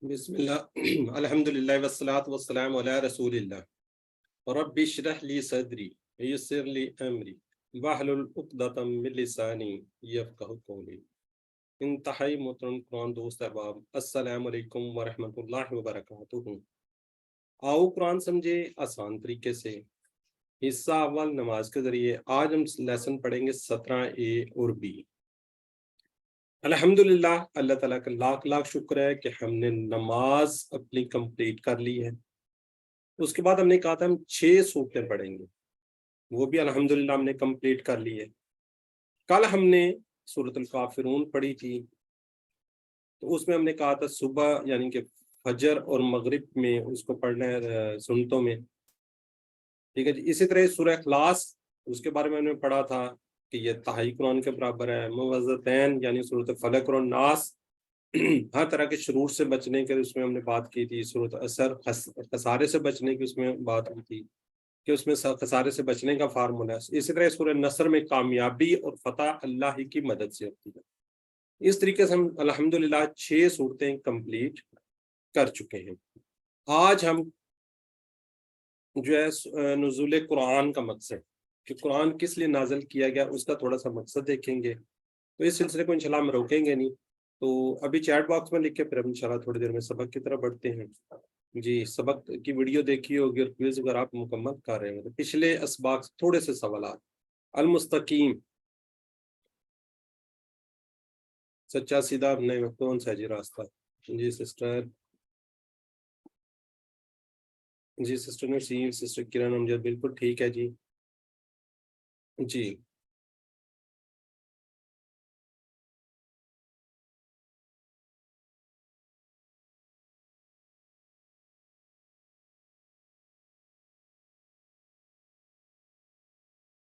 بسم اللہ الحمد للہ والصلاة والسلام علی رسول اللہ رب اشرح لی صدری یسر لی امری واحلل عقدۃ من لسانی یفقہوا قولی۔ انتہائی محترم قرآن دوست احباب، السلام علیکم ورحمۃ اللہ وبرکاتہ۔ آؤ قرآن سمجھے آسان طریقے سے۔ حصہ اول نماز کے ذریعے آج ہم لیسن پڑھیں گے 17A اور B۔ الحمدللہ، اللہ تعالیٰ کا لاکھ لاکھ شکر ہے کہ ہم نے نماز اپنی کمپلیٹ کر لی ہے۔ اس کے بعد ہم نے کہا تھا ہم 6 سورتیں پڑھیں گے، وہ بھی الحمدللہ ہم نے کمپلیٹ کر لی ہے۔ کل ہم نے سورۃ الکافرون پڑھی تھی، تو اس میں ہم نے کہا تھا صبح یعنی کہ فجر اور مغرب میں اس کو پڑھنا ہے سنتوں میں، ٹھیک ہے جی۔ اسی طرح سورہ اخلاص، اس کے بارے میں ہم نے پڑھا تھا کہ یہ تہائی قرآن کے برابر ہے۔ موعظتین یعنی سورۃ فلق اور ناس، ہر طرح کے شرور سے بچنے کے اس میں ہم نے بات کی تھی۔ سورۃ اثر، خسارے سے بچنے کی اس میں بات ہوئی تھی کہ اس میں خسارے سے بچنے کا فارمولا ہے۔ اسی طرح سورہ نصر میں کامیابی اور فتح اللہ ہی کی مدد سے ہوتی ہے۔ اس طریقے سے ہم الحمدللہ 6 صورتیں کمپلیٹ کر چکے ہیں۔ آج ہم جو ہے نزول قرآن کا مقصد کہ قرآن کس لیے نازل کیا گیا اس کا تھوڑا سا مقصد دیکھیں گے۔ تو اس سلسلے کو انشاءاللہ ہم روکیں گے نہیں، تو ابھی چیٹ باکس میں لکھ کے پھر ہم انشاءاللہ تھوڑی دیر میں سبق کی طرف بڑھتے ہیں۔ جی، سبق کی ویڈیو دیکھی ہوگی اور کوئز اگر آپ مکمل کر رہے ہیں تو پچھلے اسباق سے تھوڑے سے سوالات۔ المستقیم، سچا سیدھا نہیں کون سا جی راستہ؟ جی سسٹر نسیم، سسٹر کرن امجد، بالکل ٹھیک ہے جی۔ جی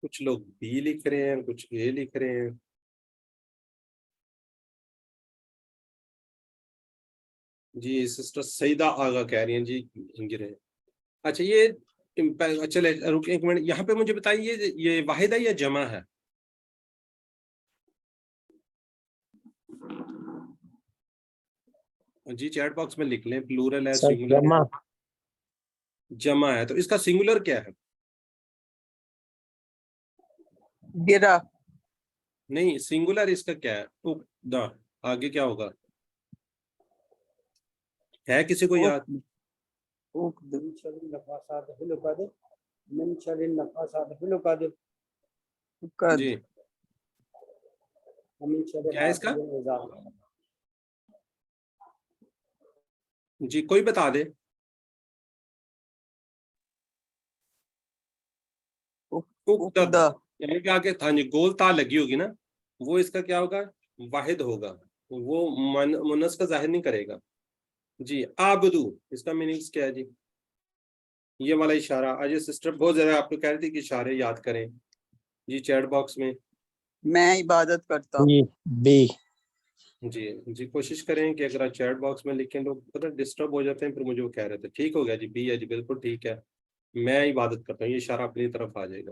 کچھ لوگ بی لکھ رہے ہیں، کچھ اے لکھ رہے ہیں۔ جی سسٹر سعیدہ آغا کہہ رہی ہیں جی گرے۔ اچھا یہ چلے رکیں ایک منٹ، یہاں پہ مجھے بتائیے یہ واحد ہے یا جمع ہے؟ جی چیٹ باکس میں لکھ لیں، پلورل ہے سنگولر ہے؟ جمع ہے، تو اس کا سنگولر کیا ہے؟ گرا نہیں، سنگولر اس کا کیا ہے؟ اقدا، آگے کیا ہوگا؟ ہے کسی کو یاد؟ جی کیا ہے اس کا؟ جی کوئی بتا دے۔ اقدا یعنی کہ آگے ہاں جی گول تا لگی ہوگی نا، وہ اس کا کیا ہوگا؟ واحد ہوگا، وہ منس کا ظاہر نہیں کرے گا۔ جی آبدو، اس کا میننگز کیا ہے جی؟ یہ والا اشارہ، آج سسٹر بہت زیادہ آپ کو کہہ رہی تھی کہ اشارے یاد کریں۔ جی چیٹ باکس میں میں عبادت کرتا ہوں۔ بی جی کوشش کریں کہ اگر آپ چیٹ باکس میں لکھیں تو پتہ ڈسٹرب ہو جاتے ہیں، پھر مجھے وہ کہہ رہے تھے۔ ٹھیک ہو گیا جی، بی ہے جی، بالکل ٹھیک ہے، میں عبادت کرتا ہوں، یہ اشارہ اپنی طرف آ جائے گا۔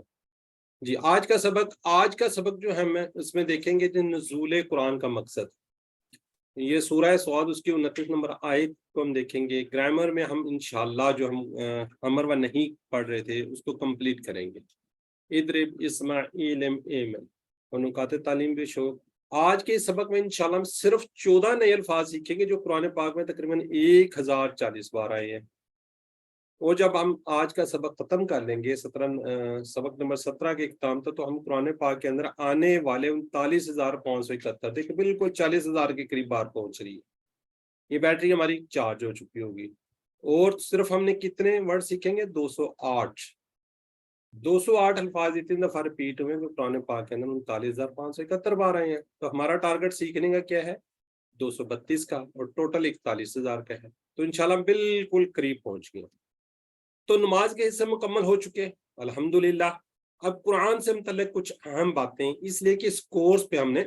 جی آج کا سبق جو ہے میں اس میں دیکھیں گے کہ نزول قرآن کا مقصد، یہ سورہ صاد اس کی 29 نمبر آیت کو ہم دیکھیں گے۔ گرامر میں ہم انشاءاللہ جو ہم امر و نہیں پڑھ رہے تھے اس کو کمپلیٹ کریں گے۔ ادرب اسماعیل ایمن اور نکات تعلیم بھی شوق۔ آج کے اس سبق میں انشاءاللہ ہم صرف 14 نئے الفاظ سیکھیں گے جو قرآن پاک میں تقریباً 1040 بار آئے ہیں۔ وہ جب ہم آج کا سبق ختم کر لیں گے، سبق نمبر 17 کے اختتام تک، تو ہم قرآن پاک کے اندر آنے والے 39,571 دیکھیں بالکل 40,000 کے قریب بار پہنچ رہی ہے۔ یہ بیٹری ہماری چارج ہو چکی ہوگی، اور صرف ہم نے کتنے ورڈ سیکھیں گے؟ 208 الفاظ اتنی دفعہ ریپیٹ ہوئے ہیں کہ قرآن پاک کے اندر 39,571 بار آئے ہیں۔ تو ہمارا ٹارگٹ سیکھنے کا کیا ہے؟ 232 کا، اور ٹوٹل 41,000 کا ہے، تو انشاءاللہ بالکل قریب پہنچ گئے۔ تو نماز کے حصے مکمل ہو چکے الحمدللہ۔ اب قرآن سے متعلق کچھ اہم باتیں، اس لیے کہ اس کورس پہ ہم نے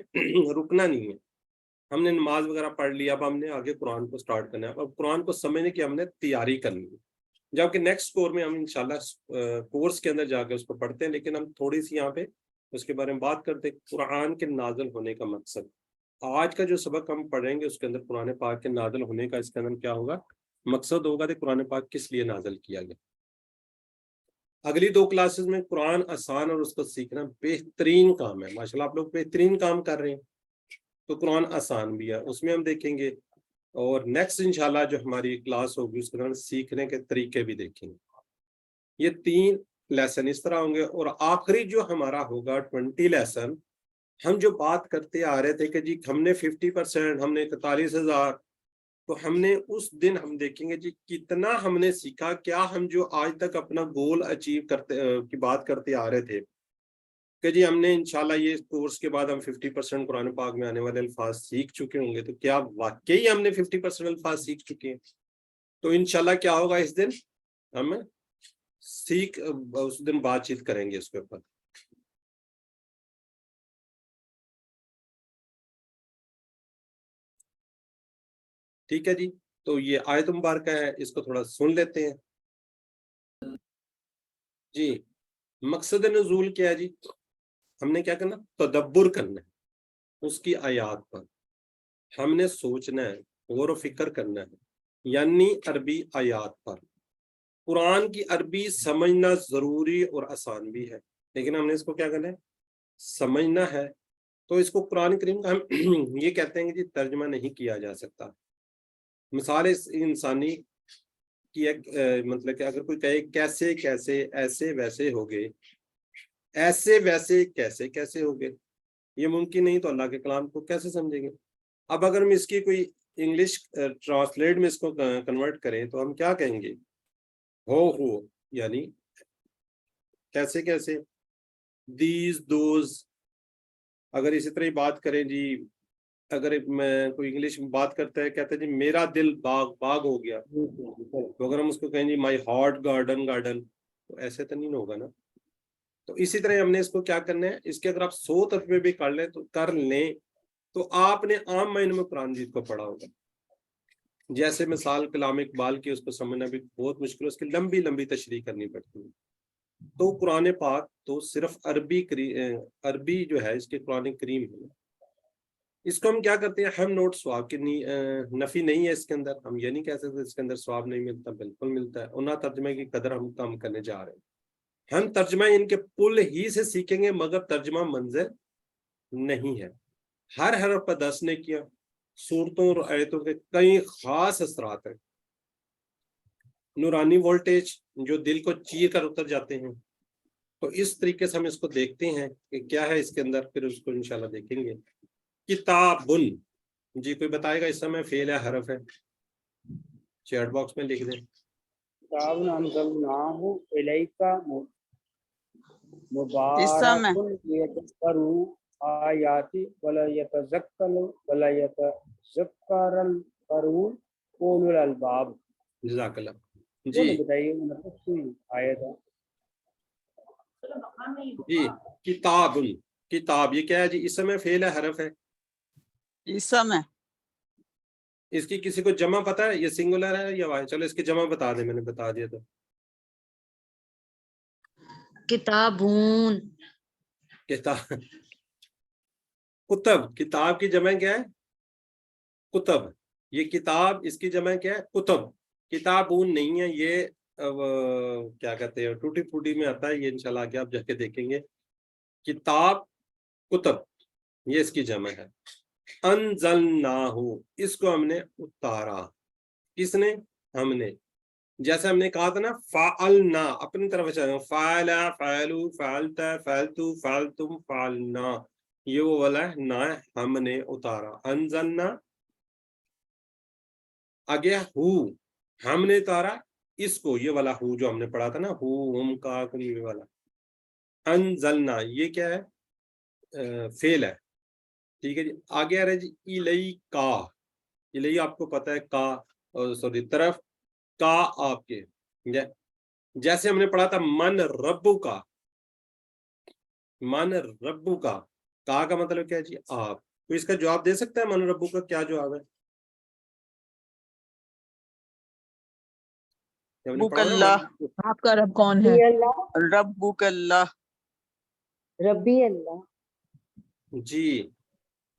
رکنا نہیں ہے۔ ہم نے نماز وغیرہ پڑھ لیا، اب ہم نے آگے قرآن کو سٹارٹ کرنا ہے، اب قرآن کو سمجھنے کی ہم نے تیاری کرنی ہے، جبکہ نیکسٹ کورس میں ہم انشاءاللہ کورس کے اندر جا کے اس کو پڑھتے ہیں، لیکن ہم تھوڑی سی یہاں پہ اس کے بارے میں بات کرتے ہیں، قرآن کے نازل ہونے کا مقصد۔ آج کا جو سبق ہم پڑھیں گے اس کے اندر قرآن پاک کے نازل ہونے کا اس کے اندر کیا ہوگا، مقصد ہوگا کہ قرآن پاک کس لیے نازل کیا گیا۔ اگلی 2 کلاسز میں قرآن آسان اور اس کو سیکھنا بہترین کام ہے، ماشاءاللہ آپ لوگ بہترین کام کر رہے ہیں، تو قرآن آسان بھی ہے، اس میں ہم دیکھیں گے، اور نیکسٹ انشاءاللہ جو ہماری کلاس ہوگی اس کے دوران سیکھنے کے طریقے بھی دیکھیں گے۔ یہ 3 لیسن اس طرح ہوں گے، اور آخری جو ہمارا ہوگا 20 لیسن، ہم جو بات کرتے آ رہے تھے کہ جی ہم نے 50%، ہم نے 41,000، تو ہم نے اس دن ہم دیکھیں گے جی کتنا ہم نے سیکھا، کیا ہم جو آج تک اپنا گول اچیو کرتے کی بات کرتے آ رہے تھے کہ جی ہم نے انشاءاللہ یہ کورس کے بعد ہم 50% قرآن پاک میں آنے والے الفاظ سیکھ چکے ہوں گے، تو کیا واقعی ہم نے 50% الفاظ سیکھ چکے ہیں؟ تو انشاءاللہ کیا ہوگا اس دن ہم اس دن بات چیت کریں گے اس کے اوپر۔ ٹھیک ہے جی، تو یہ آیت مبارکہ ہے، اس کو تھوڑا سن لیتے ہیں جی۔ مقصد نزول کیا ہے جی؟ ہم نے کیا کرنا، تدبر کرنا ہے اس کی آیات پر، ہم نے سوچنا ہے، غور و فکر کرنا ہے، یعنی عربی آیات پر۔ قرآن کی عربی سمجھنا ضروری اور آسان بھی ہے، لیکن ہم نے اس کو کیا کرنا ہے، سمجھنا ہے۔ تو اس کو قرآن کریم کا ہم یہ کہتے ہیں کہ جی ترجمہ نہیں کیا جا سکتا۔ مثال انسانی کی ایک مطلب کہ اگر کوئی کہے کیسے کیسے ایسے ویسے ہو گئے، ایسے ویسے کیسے کیسے ہو گئے، یہ ممکن نہیں، تو اللہ کے کلام کو کیسے سمجھیں گے؟ اب اگر ہم اس کی کوئی انگلش ٹرانسلیٹ میں اس کو کنورٹ کریں تو ہم کیا کہیں گے، ہو یعنی کیسے کیسے، دیز دوز۔ اگر اسی طرح بات کریں جی، اگر میں کوئی انگلش میں بات کرتا ہے کہتا ہے جی میرا دل باغ ہو گیا، تو اگر ہم اس کو کہیں جی مائی ہارٹ گارڈن، تو ایسے تو نہیں ہوگا نا۔ تو اسی طرح ہم نے اس کو کیا کرنا ہے، اس کے اگر آپ 100 ترجمے بھی کر لیں تو آپ نے عام معنی میں قرآن مجید کو پڑھا ہوگا۔ جیسے مثال کلام اقبال کی، اس کو سمجھنا بھی بہت مشکل ہے، اس کی لمبی لمبی تشریح کرنی پڑتی ہے۔ تو قرآن پاک تو صرف عربی جو ہے اس کے قرآن کریم ہے، اس کو ہم کیا کرتے ہیں، ہم نوٹ ثواب کی نفی نہیں ہے اس کے اندر، ہم یہ نہیں کہہ سکتے اس کے اندر ثواب نہیں ملتا، بالکل ملتا ہے، اور نہ ترجمے کی قدر ہم کم کرنے جا رہے ہیں۔ ہم ترجمہ ان کے پل ہی سے سیکھیں گے، مگر ترجمہ منزل نہیں ہے۔ ہر حرف پر 10 نے کیا، صورتوں اور آیتوں کے کئی خاص اثرات ہیں، نورانی وولٹیج جو دل کو چیر کر اتر جاتے ہیں۔ تو اس طریقے سے ہم اس کو دیکھتے ہیں کہ کیا ہے اس کے اندر، پھر اس کو انشاءاللہ دیکھیں گے۔ کتابن، جی کوئی بتائے گا اس میں فعل ہے حرف ہے؟ چیٹ باکس میں لکھ دیں۔ کتاب انزلناہ الیک حصہ میں مبارک لیدبروا آیاتی ولیتذکر اولو الالباب۔ جزاک اللہ جی جی۔ بتائیے مطلب کوئی آیت ہے؟ جی کتابن، کتاب یہ کیا ہے جی، اسم ہے فعل ہے حرف ہے؟ حصہ میں اس کی کسی کو جمع پتہ ہے، یہ سنگولر ہے یا واحد؟ چلو اس کی جمع بتا دیں، میں نے بتا دیا تو۔ کتابون، کتاب، کتب، کتاب کی جمع کیا ہے، کتب۔ یہ کتاب، اس کی جمع کیا ہے، کتب۔ کتابون نہیں ہے، یہ کیا کہتے ہیں ٹوٹی پھوٹی میں آتا ہے، یہ انشاءاللہ آگے آپ جا کے دیکھیں گے۔ کتاب، کتب، یہ اس کی جمع ہے۔ انزلناہ، اس کو ہم نے اتارا، کس نے، ہم نے۔ جیسے ہم نے کہا تھا نا فعلنا، اپنی طرف چاہے فعلا، فعلو، فعلتا، فعلتو، فعلتم، فعلنا، یہ وہ والا ہے نا، ہم نے اتارا۔ انزلنا، آگے ہو، ہم نے اتارا اس کو، یہ والا ہو جو ہم نے پڑھا تھا نا، ہو ہم کا کم، یہ والا انزلنا، یہ کیا ہے، فعل ہے، ٹھیک ہے جی۔ آگے آ رہا ہے جی الیکا، الی آپ کو پتہ ہے کا، سوری طرف، کا آپ کے، جیسے ہم نے پڑھا تھا من ربو کا، من ربو کا مطلب کیا ہے جی آپ۔ تو اس کا جواب دے سکتا ہے من ربو کا کیا جواب ہے؟ ربک اللہ، آپ کا رب کون ہے؟ ربک اللہ، ربی اللہ، جی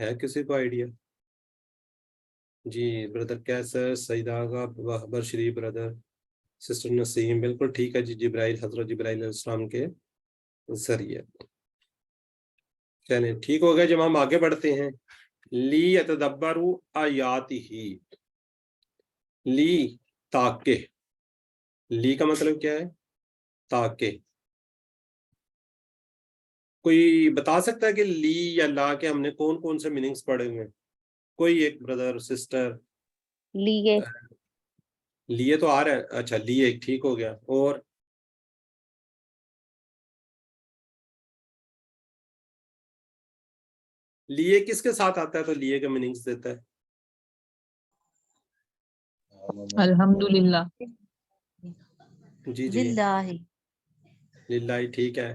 ہے کسی کو آئیڈیا؟ جی بردر کیسر، سعید آغا، بہبر شریف بردر، سسٹر نسیم، بالکل ٹھیک ہے جی، جبرائیل، حضرت جبرائیل علیہ السلام کے ذریعے. چلیں ٹھیک ہو گیا جب ہم آگے بڑھتے ہیں. لی یتدبروا آیاتہ، لی تاکہ، لی کا مطلب کیا ہے؟ تاکہ. کوئی بتا سکتا ہے کہ لی یا لا کے ہم نے کون کون سے میننگز پڑھے ہوئے ہیں؟ کوئی ایک بردر سسٹر. لیے لیے تو آ رہا ہے، اچھا لیے ایک ٹھیک ہو گیا. اور لیے کس کے ساتھ آتا ہے تو لیے کا میننگز دیتا ہے؟ الحمدللہ. جی جی للہ للہ ٹھیک ہے.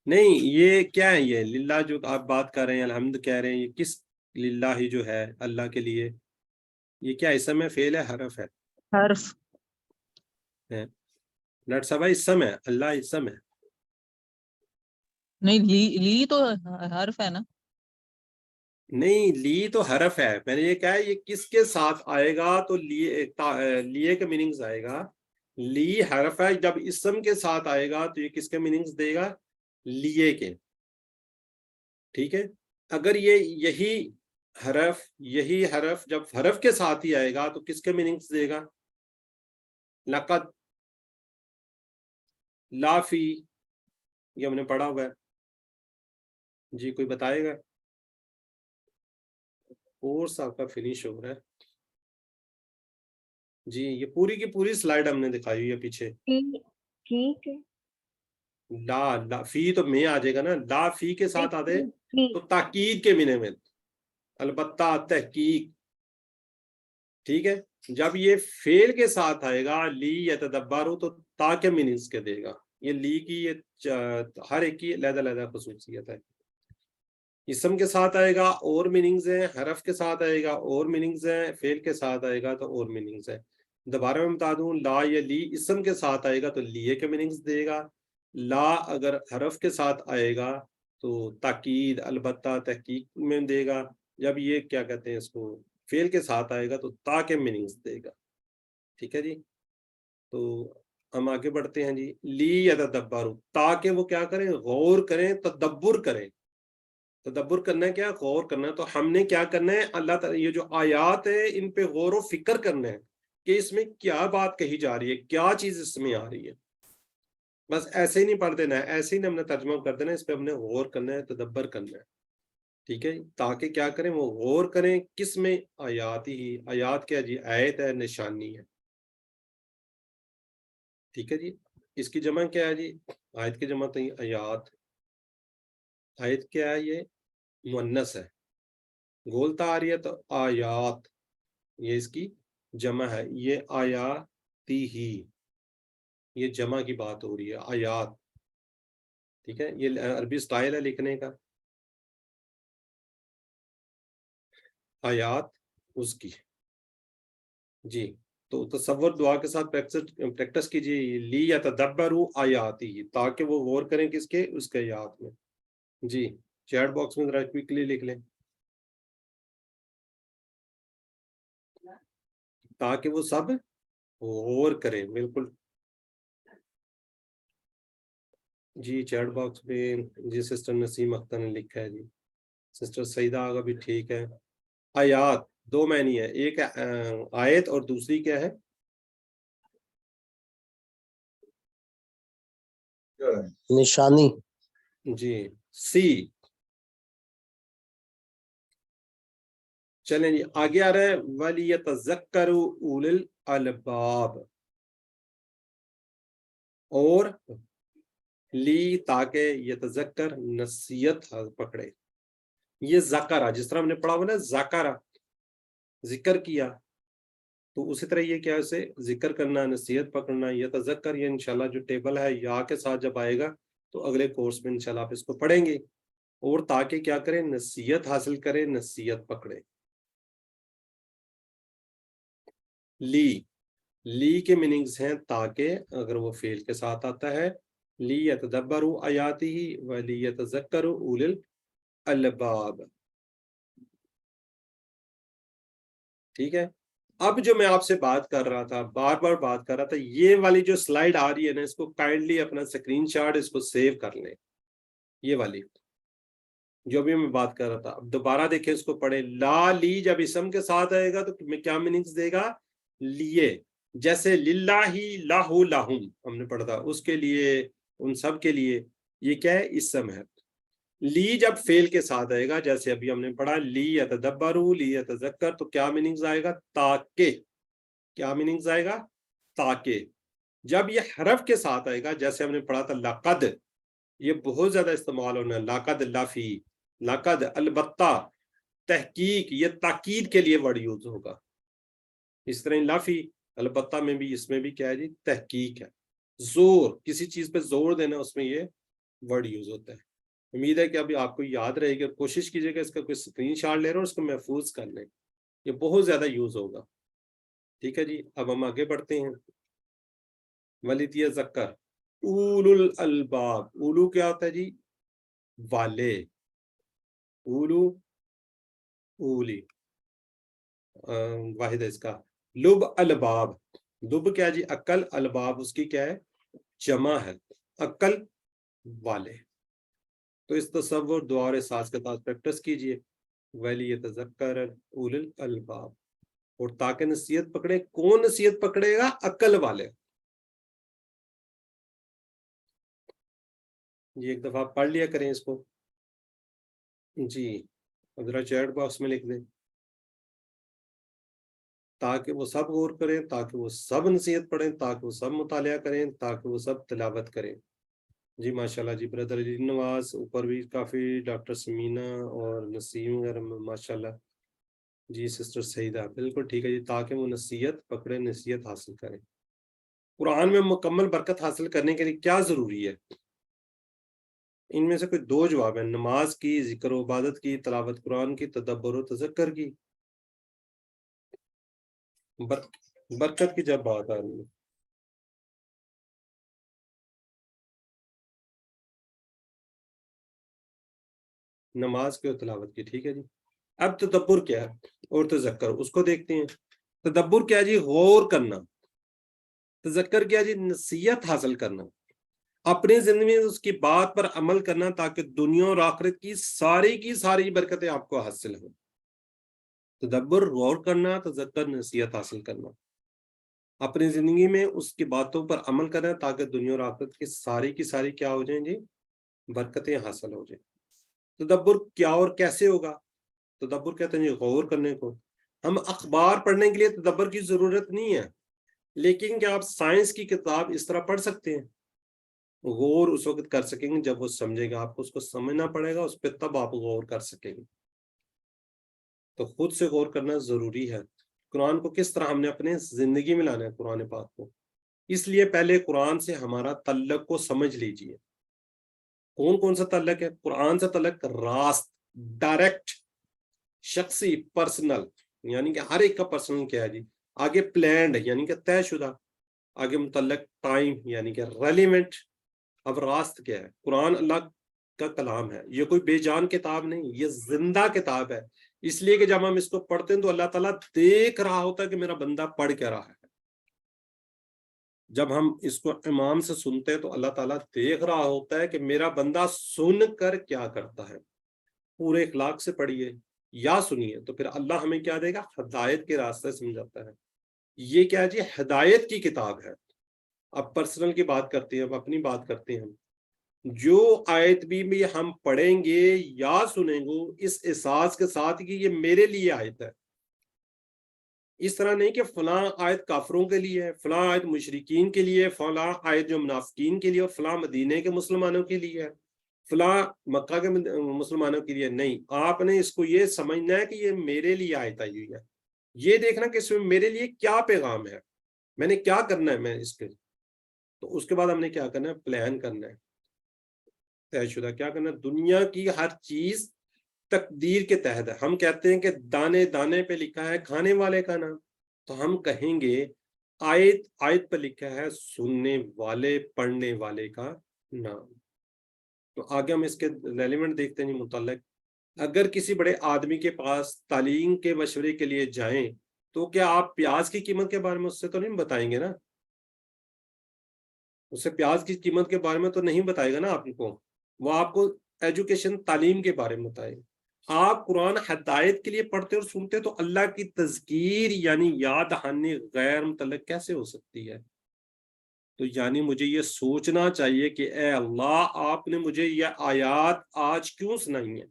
نہیں یہ کیا ہے، یہ للہ جو آپ بات کر رہے ہیں، الحمد کہہ رہے ہیں، یہ کس للہ ہی جو ہے اللہ کے لیے، یہ کیا اسم ہے، فعل ہے، حرف ہے؟ حرف. ڈاکٹر صاحب اسم ہے، اللہ اسم ہے. نہیں لی تو حرف ہے نا. نہیں لی تو حرف ہے، میں نے یہ کہا ہے یہ کس کے ساتھ آئے گا تو لیے کے میننگز آئے گا. لی حرف ہے، جب اسم کے ساتھ آئے گا تو یہ کس کے میننگز دے گا؟ لیے کے. ٹھیک ہے. اگر یہی حرف جب حرف کے ساتھ ہی آئے گا تو کس کے میننگز دے گا؟ لقد، لا فی، یہ ہم نے پڑھا ہوا ہے. جی کوئی بتائے گا؟ اور صاحب کا فنش ہو رہا ہے. جی یہ پوری کی پوری سلائیڈ ہم نے دکھائی ہوئی ہے پیچھے. ٹھیک ہے. لا فی تو میں آ جائے گا نا، لا فی کے ساتھ آتے تو تاکید کے معنی میں، البتہ تحقیق. ٹھیک ہے. جب یہ فعل کے ساتھ آئے گا لی یتدبروا تو تا کے میننگز کے دے گا. یہ لی کی یہ ہر ایک کی علیحدہ علیحدہ خصوصیت ہے. اسم کے ساتھ آئے گا اور میننگز ہیں، حرف کے ساتھ آئے گا اور میننگز ہیں، فعل کے ساتھ آئے گا تو اور میننگز ہیں. دوبارہ میں بتا دوں، لا یا لی اسم کے ساتھ آئے گا تو لیے کے میننگز دے گا. لا اگر حرف کے ساتھ آئے گا تو تاکید، البتہ، تحقیق میں دے گا. جب یہ کیا کہتے ہیں اس کو فعل کے ساتھ آئے گا تو تا کے میننگز دے گا. ٹھیک ہے جی. تو ہم آگے بڑھتے ہیں جی. لی یتدبروا، تاکہ وہ کیا کریں، غور کریں، تدبر کریں. تدبر کرنا ہے، کیا غور کرنا ہے. تو ہم نے کیا کرنا ہے، اللہ تعالی یہ جو آیات ہے ان پہ غور و فکر کرنا ہے کہ اس میں کیا بات کہی جا رہی ہے، کیا چیز اس میں آ رہی ہے. بس ایسے ہی نہیں پڑھ دینا ہے، ایسے ہی ہم نے ترجمہ کر دینا ہے، اس پہ ہم نے غور کرنا ہے، تدبر کرنا ہے. ٹھیک ہے. تاکہ کیا کریں، وہ غور کریں کس میں، آیات ہی. آیات کیا جی، آیت ہے، نشانی ہے. ٹھیک ہے جی. اس کی جمع کیا ہے جی، آیت کی جمع تو یہ آیات. آیت کیا ہے، یہ مؤنث ہے، گولتا آ رہی ہے تو آیات، یہ اس کی جمع ہے. یہ آیاتی ہی، یہ جمع کی بات ہو رہی ہے، آیات. ٹھیک ہے. یہ عربی سٹائل ہے لکھنے کا. آیات اس کی. جی تو تصور دعا کے ساتھ پریکٹس کیجیے. لی یتدبروا آیاتہ، تاکہ وہ غور کریں کس کے، اس کے آیات میں. جی چیٹ باکس میں ذرا کوئکلی لکھ لیں، تاکہ وہ سب غور کریں. بالکل جی. چیٹ باکس میں جی سسٹر نسیم اختر نے لکھا ہے جی. سسٹر سعیدہ آگا بھی ٹھیک ہے. آیات دو معنی ہے، ایک آیت اور دوسری کیا ہے، نشانی. جی سی. چلیں جی آگے آ رہا ہے وَلِيَتَذَكَّرُوا أُولِو الْأَلْبَابِ، اور لی تاکہ یتذکر نصیحت پکڑے. یہ ذکرہ جس طرح ہم نے پڑھا ہوا نا، ذکرہ ذکر کیا، تو اسی طرح یہ کیا اسے ذکر کرنا، نصیحت پکڑنا. یتذکر یہ انشاءاللہ جو ٹیبل ہے یا کے ساتھ جب آئے گا تو اگلے کورس میں انشاءاللہ آپ اس کو پڑھیں گے. اور تاکہ کیا کریں، نصیحت حاصل کریں، نصیحت پکڑے. لی کے میننگز ہیں تاکہ، اگر وہ فعل کے ساتھ آتا ہے، لی یتدبروا آیاتہ ولیتذکروا اولی الالباب. ٹھیک ہے. اب جو میں آپ سے بات کر رہا تھا، بار بار بات کر رہا تھا، یہ والی جو سلائیڈ آ رہی ہے نا، اس کو کائنڈلی اپنا اسکرین شاٹ اس کو سیو کر لیں. یہ والی جو بھی میں بات کر رہا تھا، اب دوبارہ دیکھیں اس کو پڑھیں. لا لی جب اسم کے ساتھ آئے گا تو کیا میننگز دے گا؟ لیے. جیسے للہ لاہو لاہم ہم نے پڑھا تھا، اس کے لیے، ان سب کے لیے. یہ کیا ہے؟ اسم ہے. لی جب فعل کے ساتھ آئے گا، جیسے ابھی ہم نے پڑھا لی یتدبروا لی یتذکر، تو کیا میننگز آئے گا؟ تاکہ. کیا میننگز آئے گا؟ تاکہ. جب یہ حرف کے ساتھ آئے گا، جیسے ہم نے پڑھا تھا لقد، یہ بہت زیادہ استعمال ہونا ہے. لقد، لفی، لقد، البتہ، تحقیق، یہ تاکید کے لیے ورڈ یوز ہوگا. اس طرح لفی، البتہ میں بھی، اس میں بھی کیا ہے جی؟ تحقیق ہے. زور، کسی چیز پہ زور دینا، اس میں یہ ورڈ یوز ہوتا ہے. امید ہے کہ ابھی آپ کو یاد رہے گی، اور کوشش کیجیے کہ اس کا کوئی اسکرین شاٹ لے رہے ہو اس کو محفوظ کر لیں. یہ بہت زیادہ یوز ہوگا. ٹھیک ہے جی. اب ہم آگے بڑھتے ہیں. وَلِيَذَّكَّرْ اولو الالباب. اولو کیا ہوتا ہے جی؟ والے. اولو، اولی واحد ہے اس کا. لب الباب. لب کیا جی؟ عقل. الباب اس کی کیا ہے؟ جمع ہے. عقل والے. تو اس تصور دعا اور احساس کے ساتھ پریکٹس کیجئے. وَلِيَتَذَكَّرَ أُولُو الْأَلْبَابِ. اور تاکہ نصیحت پکڑے. کون نصیحت پکڑے گا؟ عقل والے. جی ایک دفعہ پڑھ لیا کریں اس کو. جی ذرا چیٹ باکس میں لکھ دیں تاکہ وہ سب غور کریں، تاکہ وہ سب نصیحت پڑھیں، تاکہ وہ سب مطالعہ کریں، تاکہ وہ سب تلاوت کریں. جی ماشاءاللہ. جی بردر جی نواز، اوپر بھی کافی ڈاکٹر سمینہ اور نسیم وغیرہ ماشاءاللہ. جی سسٹر سعیدہ بالکل ٹھیک ہے جی. تاکہ وہ نصیحت پکڑے، نصیحت حاصل کریں. قرآن میں مکمل برکت حاصل کرنے کے لیے کیا ضروری ہے؟ ان میں سے کوئی دو جواب ہیں. نماز کی، ذکر و عبادت کی، تلاوت قرآن کی، تدبر و تذکر کی. برکت کی جب بات آ رہی ہے، نماز کی اور تلاوت کی. ٹھیک ہے جی. اب تدبر کیا ہے اور تذکر، اس کو دیکھتے ہیں. تدبر کیا جی؟ غور کرنا. تذکر کیا جی؟ نصیحت حاصل کرنا. اپنی زندگی میں اس کی بات پر عمل کرنا تاکہ دنیا اور آخرت کی ساری برکتیں آپ کو حاصل ہوں. تدبر غور کرنا، تذکر نصیحت حاصل کرنا. اپنی زندگی میں اس کی باتوں پر عمل کرنا تاکہ دنیا اور آخرت کی ساری کیا ہو جائیں جی؟ برکتیں حاصل ہو جائیں. تدبر کیا اور کیسے ہوگا؟ تدبر کہتے ہیں جی غور کرنے کو. ہم اخبار پڑھنے کے لیے تدبر کی ضرورت نہیں ہے، لیکن کیا آپ سائنس کی کتاب اس طرح پڑھ سکتے ہیں؟ غور اس وقت کر سکیں گے جب وہ سمجھے گا. آپ کو اس کو سمجھنا پڑے گا اس پہ، تب آپ غور کر سکیں گے. تو خود سے غور کرنا ضروری ہے. قرآن کو کس طرح ہم نے اپنے زندگی میں لانا ہے قرآن پاک کو. اس لیے پہلے قرآن سے ہمارا تعلق کو سمجھ لیجئے. کون سا تعلق ہے؟ قرآن سے تعلق راست، ڈائریکٹ، شخصی، پرسنل، یعنی کہ ہر ایک کا پرسنل کیا ہے جی. آگے پلانڈ یعنی کہ طے شدہ. آگے متعلق ٹائم یعنی کہ ریلیونٹ. اب راست کیا ہے؟ قرآن اللہ کا کلام ہے. یہ کوئی بے جان کتاب نہیں، یہ زندہ کتاب ہے. اس لیے کہ جب ہم اس کو پڑھتے ہیں تو اللہ تعالیٰ دیکھ رہا ہوتا ہے کہ میرا بندہ پڑھ کیا رہا ہے. جب ہم اس کو امام سے سنتے ہیں تو اللہ تعالیٰ دیکھ رہا ہوتا ہے کہ میرا بندہ سن کر کیا کرتا ہے. پورے اخلاق سے پڑھیے یا سنیے تو پھر اللہ ہمیں کیا دے گا؟ ہدایت کے راستے سمجھاتا ہے. یہ کیا جی؟ ہدایت کی کتاب ہے. اب پرسنل کی بات کرتے ہیں، اب اپنی بات کرتے ہیں. جو آیت بھی ہم پڑھیں گے یا سنیں گے اس احساس کے ساتھ کہ یہ میرے لیے آیت ہے. اس طرح نہیں کہ فلاں آیت کافروں کے لیے ہے، فلاں آیت مشرکین کے لیے، فلاں آیت جو منافقین کے لیے، اور فلاں مدینے کے مسلمانوں کے لیے ہے، فلاں مکہ کے مسلمانوں کے لیے. نہیں، آپ نے اس کو یہ سمجھنا ہے کہ یہ میرے لیے آیت آئی ہوئی ہے. یہ دیکھنا کہ اس میں میرے لیے کیا پیغام ہے، میں نے کیا کرنا ہے میں اس کے. تو اس کے بعد ہم نے کیا کرنا ہے؟ پلان کرنا ہے، طے شدہ کیا کرنا ہے. دنیا کی ہر چیز تقدیر کے تحت ہے. ہم کہتے ہیں کہ دانے دانے پہ لکھا ہے کھانے والے کا نام، تو ہم کہیں گے آیت پہ لکھا ہے سننے والے، پڑھنے والے کا نام. تو آگے ہم اس کے ریلیونٹ دیکھتے ہیں متعلق. اگر کسی بڑے آدمی کے پاس تعلیم کے مشورے کے لیے جائیں تو کیا آپ پیاز کی قیمت کے بارے میں اس سے تو نہیں بتائیں گے نا؟ اسے پیاز کی قیمت کے بارے میں تو نہیں بتائے گا نا آپ کو، وہ آپ کو ایجوکیشن تعلیم کے بارے میں بتائے گا۔ آپ قرآن ہدایت کے لیے پڑھتے اور سنتے تو اللہ کی تذکیر یعنی یاد دہانی غیر متعلق کیسے ہو سکتی ہے؟ تو یعنی مجھے یہ سوچنا چاہیے کہ اے اللہ آپ نے مجھے یہ آیات آج کیوں سنائی ہیں،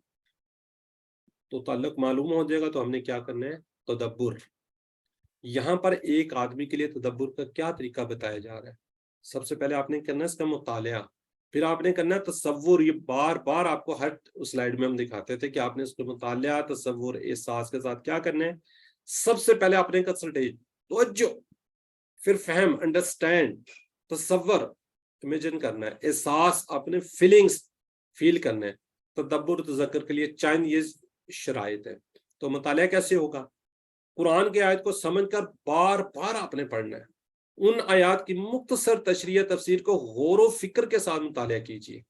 تو تعلق معلوم ہو جائے گا۔ تو ہم نے کیا کرنا ہے؟ تدبر۔ یہاں پر ایک آدمی کے لیے تدبر کا کیا طریقہ بتایا جا رہا ہے؟ سب سے پہلے آپ نے کرنا ہے اس کا مطالعہ، پھر آپ نے کرنا ہے تصور۔ یہ بار بار آپ کو ہر سلائیڈ میں ہم دکھاتے تھے کہ آپ نے اس کو مطالعہ، تصور، احساس کے ساتھ کیا کرنا ہے۔ سب سے پہلے آپ نے کنسلٹیٹ، توجہ، پھر فہم، انڈرسٹینڈ، تصور، امیجن کرنا ہے، احساس، اپنے فیلنگز فیل کرنا ہے۔ تدبر تذکر کے لیے چند یہ شرائط ہے۔ تو مطالعہ کیسے ہوگا؟ قرآن کی آیت کو سمجھ کر بار بار آپ نے پڑھنا ہے، ان آیات کی مختصر تشریح تفسیر کو غور و فکر کے ساتھ مطالعہ کیجیے۔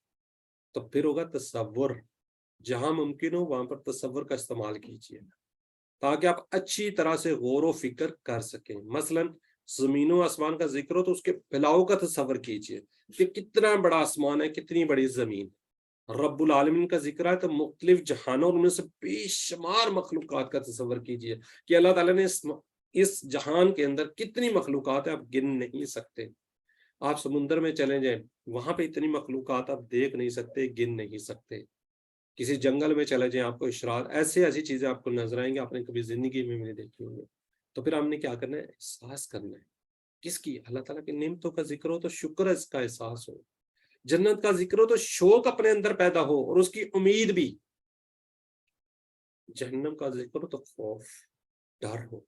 تو پھر ہوگا تصور، جہاں ممکن ہو وہاں پر تصور کا استعمال کیجیے تاکہ آپ اچھی طرح سے غور و فکر کر سکیں۔ مثلا زمین و آسمان کا ذکر ہو تو اس کے پھیلاؤ کا تصور کیجیے کہ کتنا بڑا آسمان ہے، کتنی بڑی زمین۔ رب العالمین کا ذکر ہے تو مختلف جہانوں اور ان میں سے بے شمار مخلوقات کا تصور کیجیے کہ اللہ تعالیٰ نے اس جہان کے اندر کتنی مخلوقات ہیں، آپ گن نہیں سکتے۔ آپ سمندر میں چلے جائیں، وہاں پہ اتنی مخلوقات آپ دیکھ نہیں سکتے، گن نہیں سکتے۔ کسی جنگل میں چلے جائیں، آپ کو اشرار ایسی چیزیں آپ کو نظر آئیں گے آپ نے کبھی زندگی میں نہیں دیکھی ہوں گے۔ تو پھر ہم نے کیا کرنا ہے؟ احساس کرنا ہے۔ کس کی؟ اللہ تعالیٰ کی نعمتوں کا ذکر ہو تو شکر ہے، اس کا احساس ہو۔ جنت کا ذکر ہو تو شوق اپنے اندر پیدا ہو اور اس کی امید بھی۔ جہنم کا ذکر ہو تو خوف، ڈر ہو۔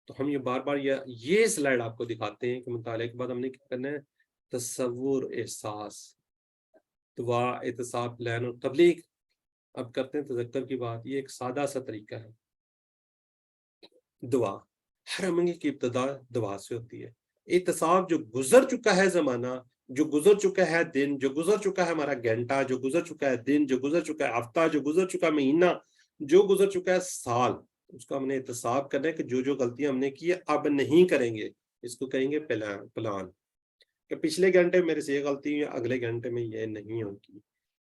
تو ہم یہ بار بار یہ سلائیڈ آپ کو دکھاتے ہیں کہ مطالعے کے بعد ہم نے کیا کرنا ہے؟ تصور، احساس، دعا، احتساب، پلان اور تبلیغ۔ اب کرتے ہیں تذکر کی بات۔ یہ ایک سادہ سا طریقہ ہے دعا۔ ہر عمل کی ابتدا دعا سے ہوتی ہے۔ احتساب، جو گزر چکا ہے زمانہ، جو گزر چکا ہے دن، جو گزر چکا ہے ہمارا گھنٹہ، جو گزر چکا ہے دن، جو گزر چکا ہے ہفتہ، جو گزر چکا ہے مہینہ، جو گزر چکا ہے سال، اس کا ہم نے احتساب کرنا ہے کہ جو غلطیاں ہم نے کی ہے اب نہیں کریں گے۔ اس کو کہیں گے پلان، کہ پچھلے گھنٹے میرے سے یہ غلطی ہوئی، اگلے گھنٹے میں یہ نہیں ہوگی۔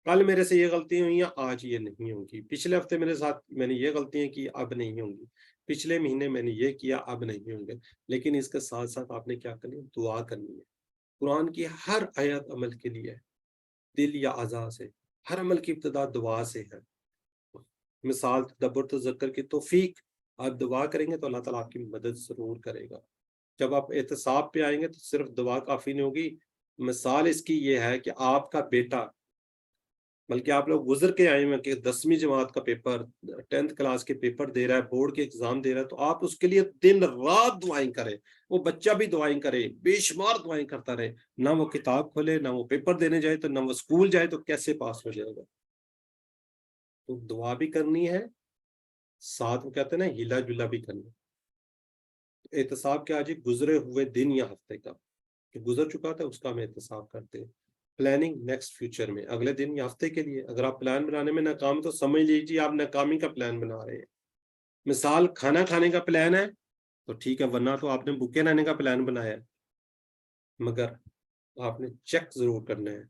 کل میرے سے یہ غلطی ہوئی ہیں، آج یہ نہیں ہوگی۔ پچھلے ہفتے میرے ساتھ میں نے یہ غلطیاں کی، اب نہیں ہوں گی۔ پچھلے مہینے میں نے یہ کیا، اب نہیں ہوں گے۔ لیکن اس کے ساتھ ساتھ آپ نے کیا کرنی ہے؟ دعا کرنی ہے۔ قرآن کی ہر آیت عمل کے لیے، دل یا اعضاء سے، ہر عمل کی ابتدا دعا سے ہے۔ مثال تدبر تذکر کی توفیق، آپ دعا کریں گے تو اللہ تعالیٰ آپ کی مدد ضرور کرے گا۔ جب آپ احتساب پہ آئیں گے تو صرف دعا کافی نہیں ہوگی۔ مثال اس کی یہ ہے کہ آپ کا بیٹا، بلکہ آپ لوگ گزر کے آئے ہیں کہ 10ویں جماعت کا پیپر، 10th کلاس کے پیپر دے رہا ہے، بورڈ کے ایگزام دے رہا ہے، تو آپ اس کے لیے دن رات دعائیں کریں۔ وہ بچہ بھی دعائیں کرے، بے شمار دعائیں کرتا رہے، نہ وہ کتاب کھولے، نہ وہ پیپر دینے جائے، تو نہ وہ اسکول جائے، تو کیسے پاس ہو جائے گا؟ تو دعا بھی کرنی ہے، ساتھ وہ کہتے ہیں نا ہلا جلا بھی کرنا۔ احتساب کیا جی؟ گزرے ہوئے دن یا ہفتے کا جو گزر چکا تھا اس کا ہم احتساب کرتے ہیں۔ پلاننگ نیکسٹ فیوچر میں، اگلے دن یا ہفتے کے لیے۔ اگر آپ پلان بنانے میں ناکام تو سمجھ لیجیے آپ ناکامی کا پلان بنا رہے ہیں۔ مثال کھانا کھانے کا پلان ہے تو ٹھیک ہے، ورنہ تو آپ نے بھوکے رہنے کا پلان بنایا ہے، مگر آپ نے چیک ضرور کرنا ہے۔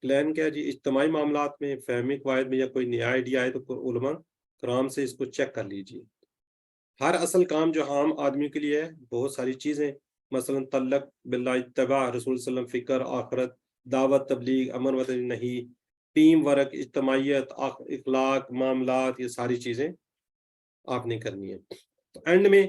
پلان کیا جی؟ اجتماعی معاملات میں، فہمی قواعد میں یا کوئی نیا آئیڈیا ہے تو علماء کرام سے اس کو چیک کر لیجیے۔ ہر اصل کام جو عام آدمی کے لیے ہے، بہت ساری چیزیں، مثلا تعلق باللہ، اتباع رسول صلی اللہ علیہ وسلم، فکر آخرت، دعوت، تبلیغ، امر و نہی، ٹیم ورک، اجتماعیت، اخلاق، معاملات، یہ ساری چیزیں آپ نے کرنی ہے۔ تو اینڈ میں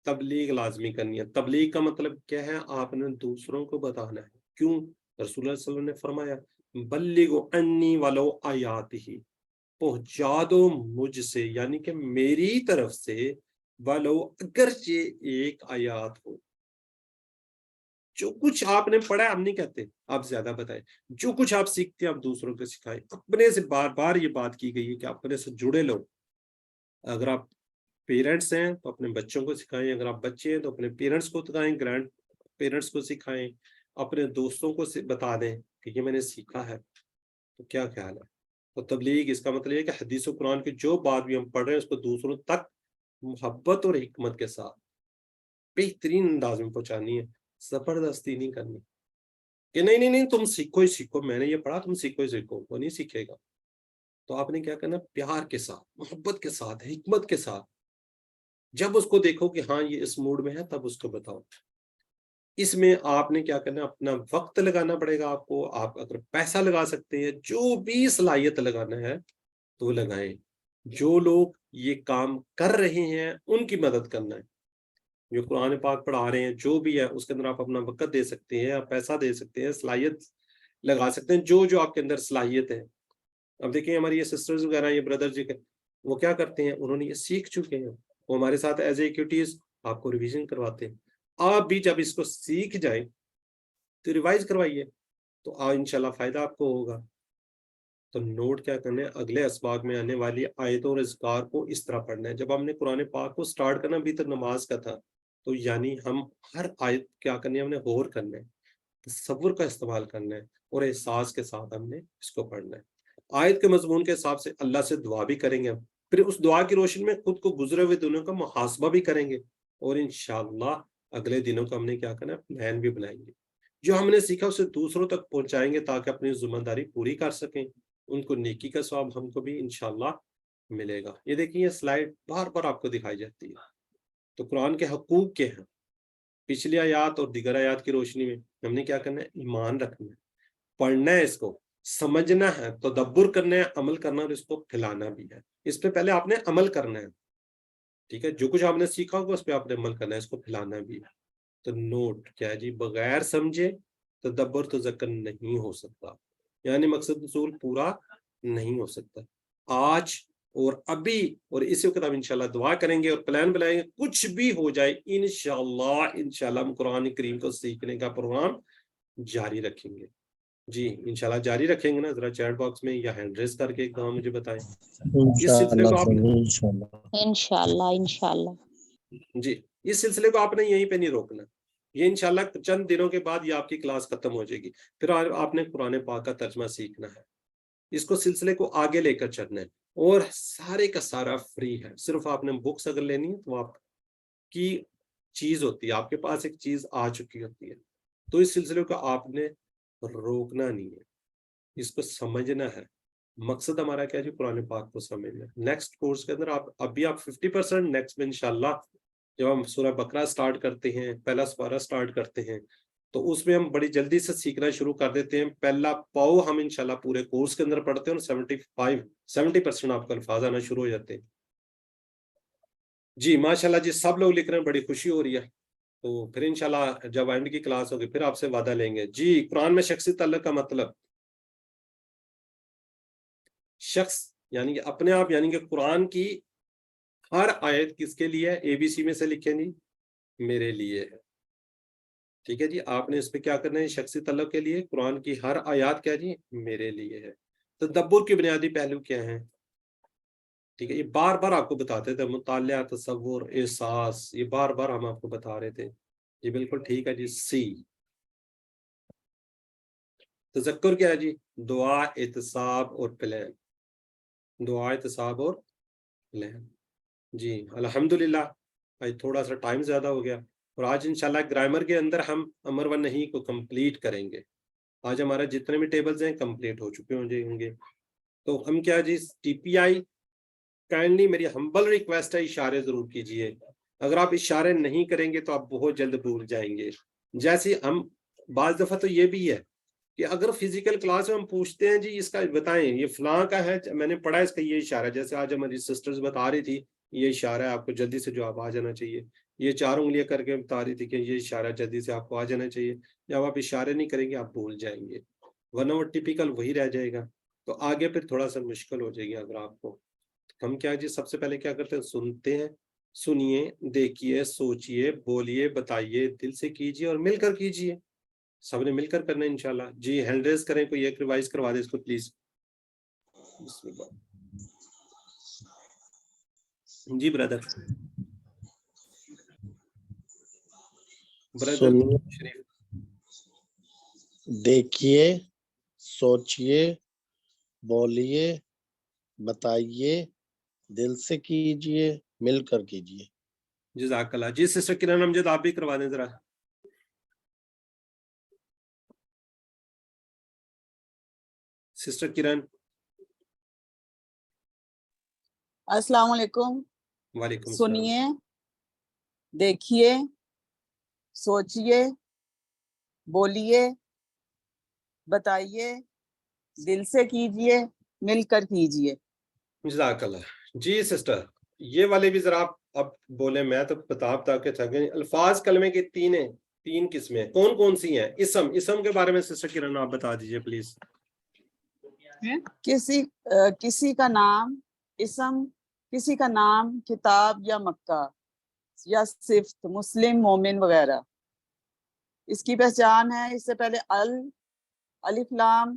تبلیغ لازمی کرنی ہے۔ تبلیغ کا مطلب کیا ہے؟ آپ نے دوسروں کو بتانا ہے۔ کیوں؟ رسول اللہ صلی اللہ علیہ وسلم نے فرمایا بلغوا عنی ولو آیاتہ، پہنچا دو مجھ سے، یعنی کہ میری طرف سے، ولو اگرچہ ایک آیات ہو۔ جو کچھ آپ نے پڑھا ہے، ہم نہیں کہتے آپ زیادہ بتائیں، جو کچھ آپ سیکھتے ہیں آپ دوسروں کو سکھائیں۔ اپنے سے بار بار یہ بات کی گئی ہے کہ اپنے سے جڑے لو۔ اگر آپ پیرنٹس ہیں تو اپنے بچوں کو سکھائیں، اگر آپ بچے ہیں تو اپنے پیرنٹس کو سکھائیں، گرینڈ پیرنٹس کو سکھائیں، اپنے دوستوں کو بتا دیں کہ یہ میں نے سیکھا ہے۔ تو کیا خیال ہے؟ تو تبلیغ اس کا مطلب یہ کہ حدیث و قرآن کی جو بات بھی ہم پڑھ رہے ہیں اس کو دوسروں تک محبت اور حکمت کے ساتھ بہترین انداز میں پہنچانی ہے، زبردستی نہیں کرنی کہ نہیں تم سیکھو ہی سیکھو، میں نے یہ پڑھا تم سیکھو ہی سیکھو، وہ نہیں سیکھے گا۔ تو آپ نے کیا کرنا، پیار کے ساتھ، محبت کے ساتھ، حکمت کے ساتھ، جب اس کو دیکھو کہ ہاں یہ اس موڈ میں ہے تب اس کو بتاؤ۔ اس میں آپ نے کیا کرنا، اپنا وقت لگانا پڑے گا آپ کو، آپ اگر پیسہ لگا سکتے ہیں، جو بھی صلاحیت لگانا ہے تو وہ لگائیں۔ جو لوگ یہ کام کر رہے ہیں ان کی مدد کرنا ہے، جو قرآن پاک پڑھا رہے ہیں جو بھی ہے اس کے اندر آپ اپنا وقت دے سکتے ہیں، آپ پیسہ دے سکتے ہیں، صلاحیت لگا سکتے ہیں، جو آپ کے اندر صلاحیت ہے۔ اب دیکھیں ہماری یہ سسٹرز وغیرہ، یہ بردر جی وہ کیا کرتے ہیں، انہوں نے یہ سیکھ چکے ہیں، وہ ہمارے ساتھ ایز اے ایکٹیویٹیز آپ کو ریویژن کرواتے ہیں۔ آپ بھی جب اس کو سیکھ جائیں تو ریوائز کروائیے، تو انشاءاللہ فائدہ آپ کو ہوگا۔ تو نوٹ کیا کرنا ہے، اگلے اسباق میں آنے والی آیتوں اور اذکار کو اس طرح پڑھنا ہے۔ جب ہم نے قرآن پاک کو سٹارٹ کرنا بھی تو نماز کا تھا، تو یعنی ہم ہر آیت کیا کرنی ہے، ہم نے غور کرنا ہے، تصور کا استعمال کرنا ہے، اور احساس کے ساتھ ہم نے اس کو پڑھنا ہے۔ آیت کے مضمون کے حساب سے اللہ سے دعا بھی کریں گے ہم، پھر اس دعا کی روشنی میں خود کو گزرے ہوئے دنوں کا محاسبہ بھی کریں گے، اور انشاءاللہ اگلے دنوں کا ہم نے کیا کرنا ہے، پلان بھی بنائیں گے، جو ہم نے سیکھا اسے دوسروں تک پہنچائیں گے تاکہ اپنی ذمہ داری پوری کر سکیں، ان کو نیکی کا ثواب ہم کو بھی انشاءاللہ ملے گا۔ یہ دیکھیں یہ سلائیڈ بار بار آپ کو دکھائی جاتی ہے۔ تو قرآن کے حقوق کے ہیں، پچھلی آیات اور دیگر آیات کی روشنی میں ہم نے کیا کرنا ہے، ایمان رکھنا ہے، پڑھنا ہے، اس کو سمجھنا ہے، تدبر کرنا ہے، عمل کرنا، اور اس کو پھیلانا بھی ہے۔ اس پہ پہلے آپ نے عمل کرنا ہے، ٹھیک ہے، جو کچھ آپ نے سیکھا ہوگا اس پہ آپ نے عمل کرنا ہے، اس کو پھیلانا بھی ہے۔ تو نوٹ کیا جی، بغیر سمجھے تدبر تذکر نہیں ہو سکتا، یعنی مقصد اصول پورا نہیں ہو سکتا۔ آج اور ابھی اور اسی وقت ہم انشاءاللہ دعا کریں گے اور پلان بنائیں گے، کچھ بھی ہو جائے انشاءاللہ ہم قرآن کریم کو سیکھنے کا پروگرام جاری رکھیں گے۔ جی انشاءاللہ جاری رکھیں گے نا، ذرا چیٹ باکس میں یا ہینڈ ریز کر کے ایک دفعہ مجھے بتائیں اس سلسلے کو آپ انشاءاللہ جی اس سلسلے کو آپ نے یہیں پہ نہیں روکنا، یہ انشاءاللہ چند دنوں کے بعد یہ آپ کی کلاس ختم ہو جائے گی، پھر آپ نے قرآن پاک کا ترجمہ سیکھنا ہے، اس کو سلسلے کو آگے لے کر چلنا ہے، اور سارے کا سارا فری ہے۔ صرف آپ نے بکس اگر لینی ہے تو آپ کی چیز ہوتی ہے، آپ کے پاس ایک چیز آ چکی ہوتی ہے، تو اس سلسلے کو آپ نے روکنا نہیں ہے، اس کو سمجھنا ہے۔ مقصد ہمارا کیا جی، قرآن پاک کو سمجھنا ہے۔ نیکسٹ کورس کے اندر ابھی آپ 50%، نیکسٹ میں انشاءاللہ جب ہم سورہ بقرہ سٹارٹ کرتے ہیں، پہلا سپارہ سٹارٹ کرتے ہیں، تو اس میں ہم بڑی جلدی سے سیکھنا شروع کر دیتے ہیں۔ پہلا پاؤ ہم انشاءاللہ پورے کورس کے اندر پڑھتے ہیں، اور 70% آپ کو الفاظ آنا شروع ہو جاتے ہیں۔ جی ماشاءاللہ جی، سب لوگ لکھ رہے ہیں، بڑی خوشی ہو رہی ہے۔ تو پھر انشاءاللہ جب اینڈ کی کلاس ہوگی پھر آپ سے وعدہ لیں گے۔ جی قرآن میں شخصی تعلق کا مطلب، شخص یعنی کہ اپنے آپ، یعنی کہ قرآن کی ہر آیت کس کے لیے ہے، ABC میں سے لکھیں جی، میرے لیے ہے، ٹھیک ہے جی۔ آپ نے اس پہ کیا کرنا ہے، شخصی تعلق کے لیے قرآن کی ہر آیات کیا جی، میرے لیے ہے۔ تدبر کے بنیادی پہلو کیا ہیں، ٹھیک ہے، یہ بار بار آپ کو بتاتے تھے، مطالعہ، تصور، احساس، یہ بار بار ہم آپ کو بتا رہے تھے، جی بالکل ٹھیک ہے جی۔ سی تذکر کیا ہے جی، دعا، احتساب اور پلان، دعا، احتساب اور پلان۔ جی الحمدللہ آج تھوڑا سا ٹائم زیادہ ہو گیا، اور آج انشاءاللہ گرامر کے اندر ہم امر و نہی کو کمپلیٹ کریں گے۔ آج ہمارا جتنے بھی ٹیبلز ہیں کمپلیٹ ہو چکے ہوں گے۔ تو ہم کیا جی، TPI کائنڈلی میری ہمبل ریکویسٹ ہے، اشارے ضرور کیجئے، اگر آپ اشارے نہیں کریں گے تو آپ بہت جلد بھول جائیں گے۔ جیسے ہم بعض دفعہ تو یہ بھی ہے کہ اگر فزیکل کلاس میں ہم پوچھتے ہیں جی اس کا بتائیں، یہ فلاں کا ہے، میں نے پڑھا اس کا یہ اشارہ ہے، جیسے آج ہماری سسٹرز بتا رہی تھی یہ اشارہ ہے، آپ کو جلدی سے جواب آ جانا چاہیے، یہ 4 انگلیاں کر کے بتا رہی تھی کہ یہ اشارہ جلدی سے آپ کو آ جانا چاہیے۔ جب آپ اشارے نہیں کریں گے آپ بھول جائیں گے، ورنہ وہ ٹپیکل وہی رہ جائے گا، تو آگے پھر تھوڑا سا مشکل ہو جائے گی۔ اگر آپ کو ہم کیا جی سب سے پہلے کیا کرتے ہیں، سنتے ہیں، سنیے، دیکھیے، سوچئے، بولیے، بتائیے، دل سے کیجئے اور مل کر کیجئے، سب نے مل کر کرنا ہے انشاءاللہ۔ جی ہینڈ ریز کریں، کوئی ایک ریوائز کروا دے اس کو پلیز۔ بسم اللہ جی بردر سنیے، شریف، دیکھیے، سوچئے، بولیے، بتائیے دل سے کیجئے مل کر کیجئے. جزاک اللہ. جی سسٹر کرن امجد آپ بھی کروا دیں ذرا. سسٹر کرن. السلام علیکم. وعلیکم السلام. سنیے، دیکھیے، سوچئے، بولیے، بتائیے، دل سے کیجئے، مل کر کیجئے. جزاک اللہ. جی سسٹر یہ والے بھی ذرا آپ اب بولیں، میں تو بتا کے تھک گئی. الفاظ کلمے کی تین قسمیں کون کون سی ہیں؟ اسم کے بارے میں سسٹر کرن آپ بتا دیجئے پلیز. کسی کا نام اسم، کسی کا نام کتاب یا مکہ یا صفت مسلم مومن وغیرہ. اس کی پہچان ہے اس سے پہلے الف لام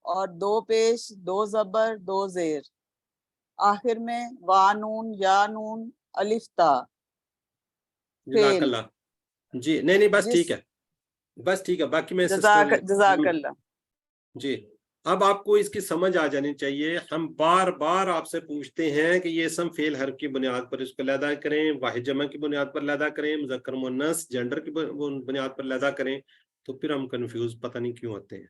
اور 2 پیش 2 زبر 2 زیر، آخر میں وا نون یا نون الف تا. جزاک اللہ. جی نہیں بس ٹھیک ہے، بس ٹھیک ہے. باقی میں جزاک اللہ. جی اب آپ کو اس کی سمجھ آ جانی چاہیے. ہم بار بار آپ سے پوچھتے ہیں کہ یہ اسم فعل حرف کی بنیاد پر اس کو لیدا کریں، واحد جمع کی بنیاد پر لیدا کریں، مذکر مؤنث جنڈر کی بنیاد پر لیدا کریں، تو پھر ہم کنفیوز پتہ نہیں کیوں ہوتے ہیں.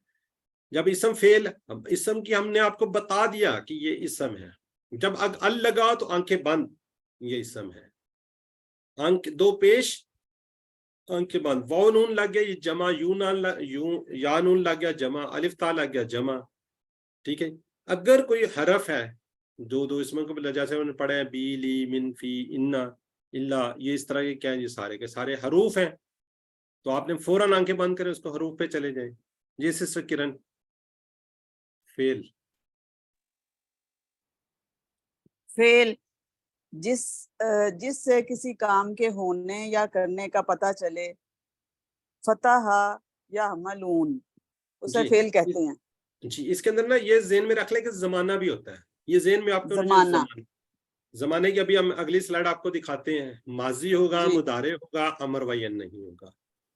جب اسم فعل، اسم کی ہم نے آپ کو بتا دیا کہ یہ اسم ہے، جب ال لگا تو آنکھیں بند، یہ اسم ہے. آنکھ 2 پیش آنکھیں بند، واو نون لگ گیا یہ جمع، یا نون لگ گیا جمع، الف تا لگ گیا جمع. ٹھیک ہے. اگر کوئی حرف ہے 2 اسموں کو جیسے انہوں نے پڑھے ہیں بی لی من فی انا اللہ، یہ اس طرح کے کیا ہیں، یہ سارے کے سارے حروف ہیں، تو آپ نے فوراً آنکھیں بند کریں، اس کو حروف پہ چلے جائیں. یہ سسٹر کرن فعل جس سے کسی کام کے ہونے یا کرنے کا پتہ چلے، فتح یا حملون، اسے جی فعل کہتے ہیں. جی اس کے اندر نا یہ ذہن میں رکھ لیں کہ زمانہ بھی ہوتا ہے. یہ ذہن میں آپ کو زمانے کی ابھی ہم اگلی سلائیڈ آپ کو دکھاتے ہیں. ماضی ہوگا، جی. مضارع ہوگا، امر و ین نہیں ہوگا.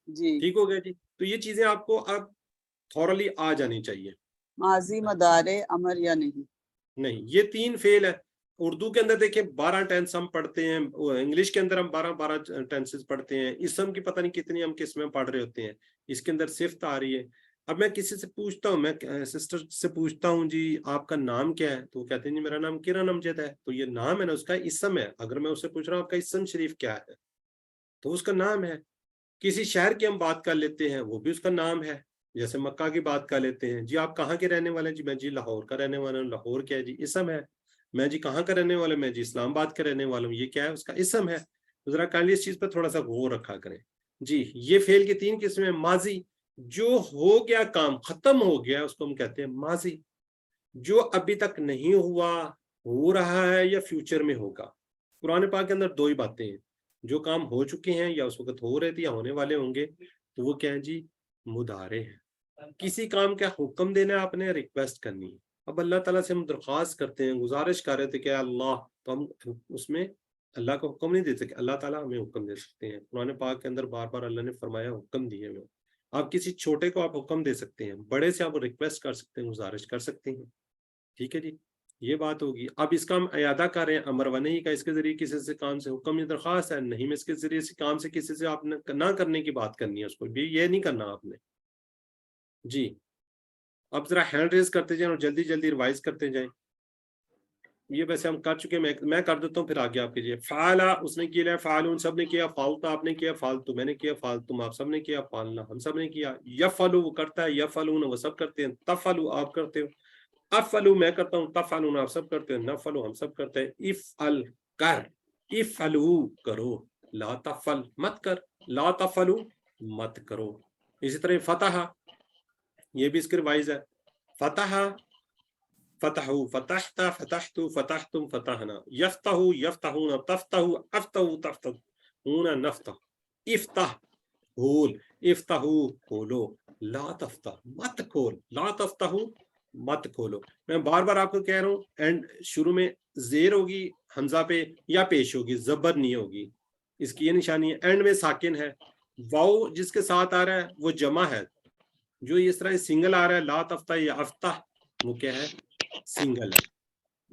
جی ٹھیک ہو گیا جی. تو یہ چیزیں آپ کو اب تھورلی آ جانی چاہیے. ماضی مضارع امر یا نہیں. یہ 3 فعل ہے. اردو کے اندر دیکھیں 12 ٹینس ہم پڑھتے ہیں، انگلش کے اندر ہم 12 ٹینسز پڑھتے ہیں. اسم کی پتہ نہیں کتنی ہم قسمیں پڑھ رہے ہوتے ہیں. اس کے اندر صفت آ رہی ہے. اب میں کسی سے پوچھتا ہوں، میں سسٹر سے پوچھتا ہوں جی آپ کا نام کیا ہے، تو وہ کہتے ہیں جی میرا نام کرن امجد ہے. تو یہ نام ہے نا، اس کا اسم ہے. اگر میں اس سے پوچھ رہا ہوں آپ کا اسم شریف کیا ہے، تو اس کا نام ہے. کسی شہر کی ہم بات کر لیتے ہیں، وہ بھی اس کا نام ہے. جیسے مکہ کی بات کر لیتے ہیں، جی آپ کہاں کے رہنے والے ہیں، جی میں جی لاہور کا رہنے والا ہوں. لاہور کیا ہے جی، اسم ہے. میں جی کہاں کا رہنے والا ہوں، میں جی اسلام آباد کا رہنے والا ہوں. یہ کیا ہے، اس کا اسم ہے. ذرا کائنڈلی اس چیز پہ تھوڑا سا غور رکھا کریں. جی یہ فعل کی 3 قسمیں. ماضی، جو ہو گیا کام ختم ہو گیا اس کو ہم کہتے ہیں ماضی. جو ابھی تک نہیں ہوا، ہو رہا ہے یا فیوچر میں ہوگا. قرآن پاک کے اندر 2 ہی باتیں ہیں، جو کام ہو چکے ہیں یا اس وقت ہو رہے تھے یا ہونے والے ہوں گے، تو وہ کیا ہے جی، مضارع ہے. کسی کام کا حکم دینا ہے، آپ نے ریکویسٹ کرنی ہے. اب اللہ تعالیٰ سے ہم درخواست کرتے ہیں، گزارش کر رہے تھے کہ اللہ، تو ہم اس میں اللہ کا حکم نہیں دے سکتے، اللہ تعالیٰ ہمیں حکم دے سکتے ہیں. قرآن پاک کے اندر بار بار اللہ نے فرمایا حکم دیے ہوئے. آپ کسی چھوٹے کو آپ حکم دے سکتے ہیں، بڑے سے آپ ریکویسٹ کر سکتے ہیں، گزارش کر سکتے ہیں. ٹھیک ہے جی، یہ بات ہوگی. اب اس کا ہم اعادہ کر رہے ہیں امر و نہیں کا. اس کے ذریعے کسی سے کام سے حکم یا درخواست ہے نہیں، میں اس کے ذریعے سے کام سے کسی سے آپ نے نہ کرنے کی بات کرنی ہے، اس کو بھی یہ نہیں کرنا آپ نے. جی اب ذرا ہینڈ ریز کرتے جائیں اور جلدی جلدی ریوائز کرتے جائیں. یہ ویسے ہم کر چکے، میں کر دیتا ہوں پھر آگے آپ کیجیے. فعلا اس نے کیا، فعلون سب نے کیا، فعلتا آپ نے کیا، فعلتو میں نے کیا، فعلتم آپ سب نے کیا، فعلنا ہم سب نے کیا. یفعلو وہ کرتا ہے، یفعلون وہ سب کرتے ہیں، تفعلو آپ کرتے ہو، افعلو میں کرتا ہوں، تفعلون آپ سب کرتے ہیں، نفعلو ہم سب کرتے ہیں. افعل کر، افعلو کرو، لا تفعل مت کر، لا تفعلو مت کرو. اسی طرح فتح، یہ بھی اس کے ریوائز ہے. فتح فتحو، فتحت، فتحتو، فتحتم، فتحنا. یفتحو، یفتحون، تفتحو، افتحو، تفتحون، نفتح. افتح کھول، افتحو کھولو، لا تفتح مت کھول، لا تفتحو مت کھولو. میں بار بار آپ کو کہہ رہا ہوں، اینڈ شروع میں زیر ہوگی حمزہ پہ یا پیش ہوگی، زبر نہیں ہوگی. اس کی یہ نشانی ہے. اینڈ میں ساکن ہے. واو جس کے ساتھ آ رہا ہے وہ جمع ہے. جو اس طرح سنگل آ رہا ہے لا تفتح یا افتح، وہ کیا ہے، سنگل ہے.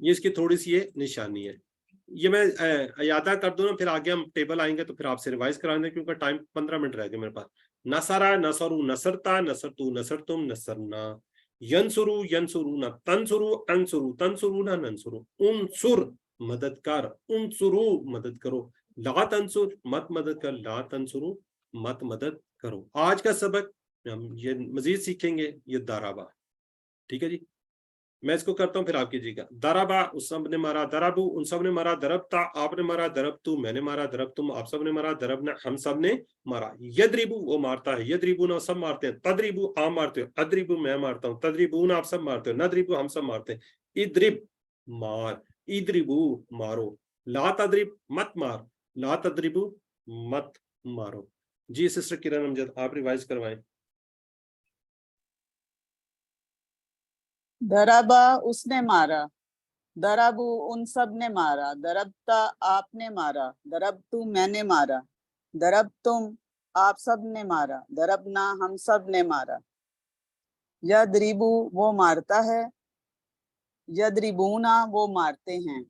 یہ اس کی تھوڑی سی یہ نشانی ہے. یہ میں اعادہ کر دوں نا, پھر آگے ہم ٹیبل آئیں گے تو پھر آپ سے ریوائز کرائیں گے, کیونکہ ٹائم 15 منٹ رہ گئے میرے پاس. نصرا نصرو نصرتا نصرتو نصرتم نصرنا, ینصرو ینصرونا تنصرو انصرو تنصرونا ننصرو, انصر مدد کر, انصرو مدد کرو, لا تنصر مت مدد کر, لا تنصرو مت مدد کرو. آج کا سبق ہم یہ مزید سیکھیں گے یہ دارابا. ٹھیک ہے جی, میں اس کو کرتا ہوں پھر آپ کیجیے گا. دارابا اس سب نے مارا, دربو ان سب نے مارا, دربتا آپ نے مارا, دربتو میں نے مارا, دربتم آپ سب نے مارا, دربنا ہم سب نے مارا. یدریبو وہ مارتا ہے, یدریبونا سب مارتے ہیں, تدریبو آپ مارتے ہو, ادریبو میں مارتا ہوں, تدریبون آپ سب مارتے ہو, ندریبو ہم سب مارتے ہیں. ادرب مار, ادریبو مارو, لا تدریب مت مار, لا تدریبو مت مارو. جی سسٹر کرن امجد آپ ریوائز کروائیں. دربا اس نے مارا, دربو ان سب نے مارا, دربتا آپ نے مارا, دربتو میں نے مارا, دربتم آپ سب نے مارا, دربنا ہم سب نے مارا. یدریبو وہ مارتا ہے, یدریبونا وہ مارتے ہیں,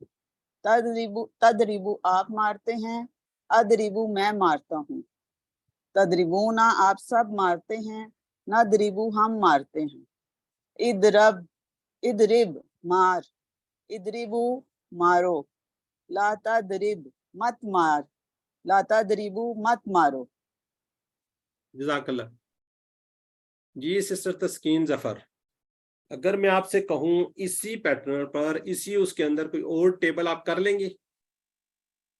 تدریبو آپ مارتے ہیں, ادریبو میں مارتا ہوں, تدریبونا آپ سب مارتے ہیں, ندریبو ہم مارتے ہیں. ادرب ادرب مار, ادریبو مارو, لا تدرب مت مار, لا تدریبو مت مارو. جزاک اللہ. جی سسٹر تسکین ظفر, اگر میں آپ سے کہوں اسی پیٹرن پر اسی اس کے اندر کوئی اور ٹیبل آپ کر لیں گے,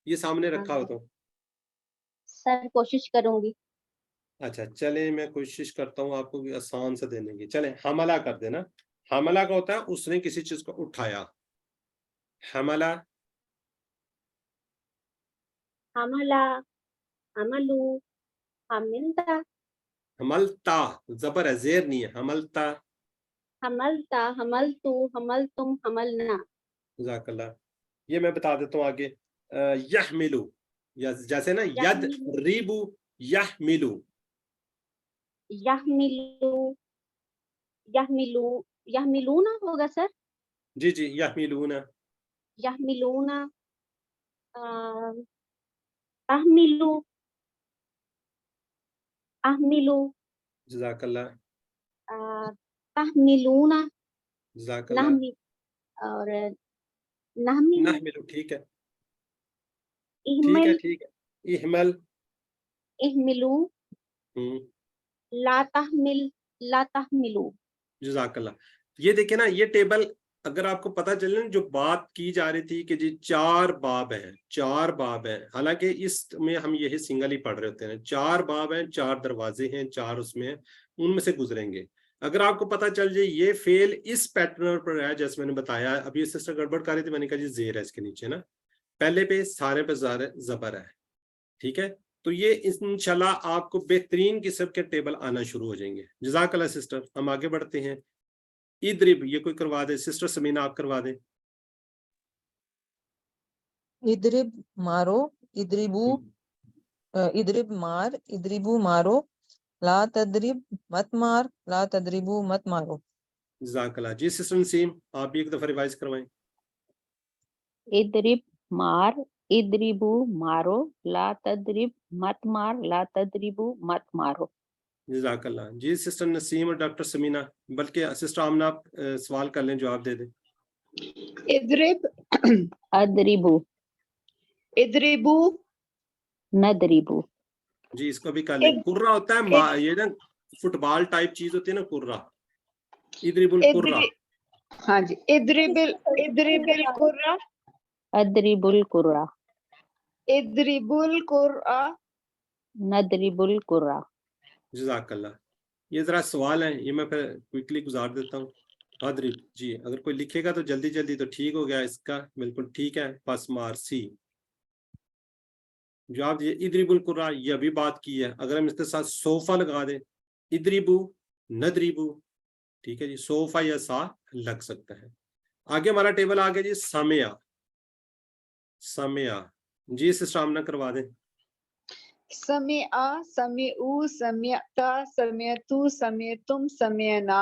یہ سامنے رکھا ہو تو؟ سر کوشش کروں گی. اچھا چلیں میں کوشش کرتا ہوں آپ کو بھی آسان سے دینے کی. چلیں حملہ کر دینا. حملہ کا ہوتا ہے اس نے کسی چیز کو اٹھایا. حملہ, حملہ, حملو, حملتا, حملتا زبر ہے, زیر نہیں ہے. حملتا, حملتا, حملتو, حملتم, حملنا. جزاک اللہ. یہ میں بتا دیتا ہوں آگے. یحملو, یا جیسے نا ید ریبو یحملو, یحملو, یحملو, یحملونا ہوگا سر. جی جی یحملون, یحملونا, احملو, احملو, جزاک اللہ, تحملونا, جزاک اللہ. نحمل, اور نحمل, نحملو ٹھیک ہے, ٹھیک احمل, ہے ٹھیک ہے. احمل, احملو, لا تحمل, لا تحملو. جزاک اللہ. یہ دیکھیں نا یہ ٹیبل اگر آپ کو پتہ چلے جو بات کی جا رہی تھی کہ جی 4 باب ہیں, 4 باب ہیں, حالانکہ اس میں ہم یہی سنگل ہی پڑھ رہے ہوتے ہیں. 4 باب ہیں, 4 دروازے ہیں, 4 اس میں ہیں, ان میں سے گزریں گے. اگر آپ کو پتہ چل جائے یہ فعل اس پیٹرن پر ہے جیسے میں نے بتایا, ابھی اس سے گڑبڑ کر رہی تھی, میں نے کہا جی زیر ہے اس کے نیچے نا, پہلے پہ سارے پہ زبر ہے. ٹھیک ہے, تو یہ انشاءاللہ آپ کو بہترین قسم کے ٹیبل آنا شروع ہو جائیں گے. جزاک اللہ سسٹر. ہم آگے بڑھتے ہیں. ادرب یہ کوئی کروا دے, سسٹر سمینا آپ کروا دیں. ادرب مارو, ادربو ادرب مار, ادربو مارو, لا تدرب مت مار, لا تدربو مت مارو. جزاک اللہ. جی سسٹر نسیم آپ بھی ایک دفعہ ریوائز کروائیں. ادرب مار, ادربو مارو, لا تدرب مت مار, لا تدربو مت مارو. جزاک اللہ. جی سسٹر نسیم اور ڈاکٹر سمینا, بلکہ سسٹر آمنہ آپ سوال کر لیں, جواب دے دیں. اضرب, ادربو, اضربو, ندربو. جی اس کو بھی کر لیں. کرہ ہوتا ہے یہ نا فٹ بال ٹائپ چیز ہوتی ہے نا, کرہ. ادرب القرہ. ہاں جی, اضرب القرہ, ادرب القرہ, اضرب القرہ, ندرب القرہ. جزاک اللہ. یہ ذرا سوال ہے, یہ میں پھر کوئکلی گزار دیتا ہوں. ادرب, جی اگر کوئی لکھے گا تو جلدی جلدی تو ٹھیک ہو گیا اس کا, بالکل ٹھیک ہے. پس مار سی. جواب دیے ادرب القرہ, یہ ابھی بات کی ہے. اگر ہم اس کے ساتھ صوفہ لگا دیں, ادربو ندربو, ٹھیک ہے جی, صوفہ یا سا لگ سکتا ہے. آگے ہمارا ٹیبل آگے جی سمیا. سمیا, جی سسٹر آمنہ کروا دیں. سمعا, سمعو, سمعتا, سمعتو, سمعتم, سمعنا,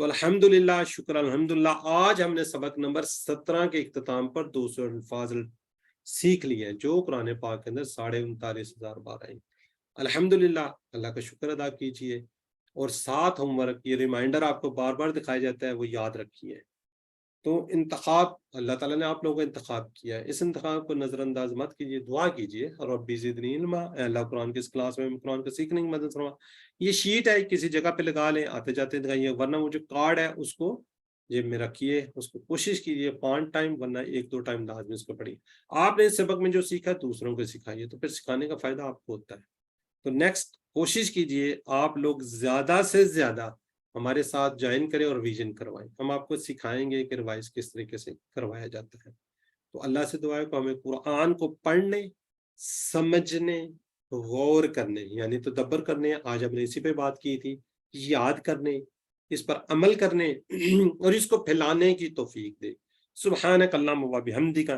تو الحمدللہ، شکر الحمدللہ، آج ہم نے سبق نمبر 17 کے اختتام پر 200 الفاظ سیکھ لیے ہیں جو قرآن پاک کے اندر 39,500 بار آئیں۔ الحمدللہ، اللہ کا شکر ادا کیجئے، اور 7 ہوم ورک، یہ ریمائنڈر آپ کو بار بار دکھایا جاتا ہے، وہ یاد رکھیے۔ تو انتخاب اللہ تعالیٰ نے آپ لوگوں کا انتخاب کیا ہے، اس انتخاب کو نظر انداز مت کیجیے، دعا کیجیے، رب زدنی علما، اے اللہ قرآن کی اس کلاس میں قرآن کو سیکھنے کی مدد فرما۔ یہ شیٹ ہے، کسی جگہ پہ لگا لیں، آتے جاتے دکھائیے، ورنہ وہ جو کارڈ ہے اس کو جیب میں رکھیے، اس کو کوشش کیجیے 5 ٹائم، ورنہ 1-2 ٹائم لازمی اس کو پڑھیے۔ آپ نے اس سبق میں جو سیکھا دوسروں کو سکھائیے، تو پھر سکھانے کا فائدہ آپ کو ہوتا ہے۔ تو نیکسٹ کوشش کیجیے آپ لوگ زیادہ سے زیادہ ہمارے ساتھ جوائن کریں اور ریویژن کروائیں، ہم آپ کو سکھائیں گے کہ ریوائز کس طریقے سے کروایا جاتا ہے۔ تو اللہ سے دعا ہے کہ ہمیں قرآن کو پڑھنے، سمجھنے، غور کرنے یعنی تدبر کرنے، آج ہم نے اسی پہ بات کی تھی، یاد کرنے، اس پر عمل کرنے اور اس کو پھیلانے کی توفیق دے۔ سبحانک اللہم و بحمدک،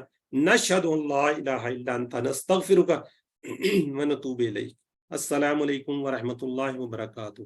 نشہد ان لا الہ الا انت، نستغفرک و نتوب الیک۔ السلام علیکم ورحمۃ اللہ وبرکاتہ۔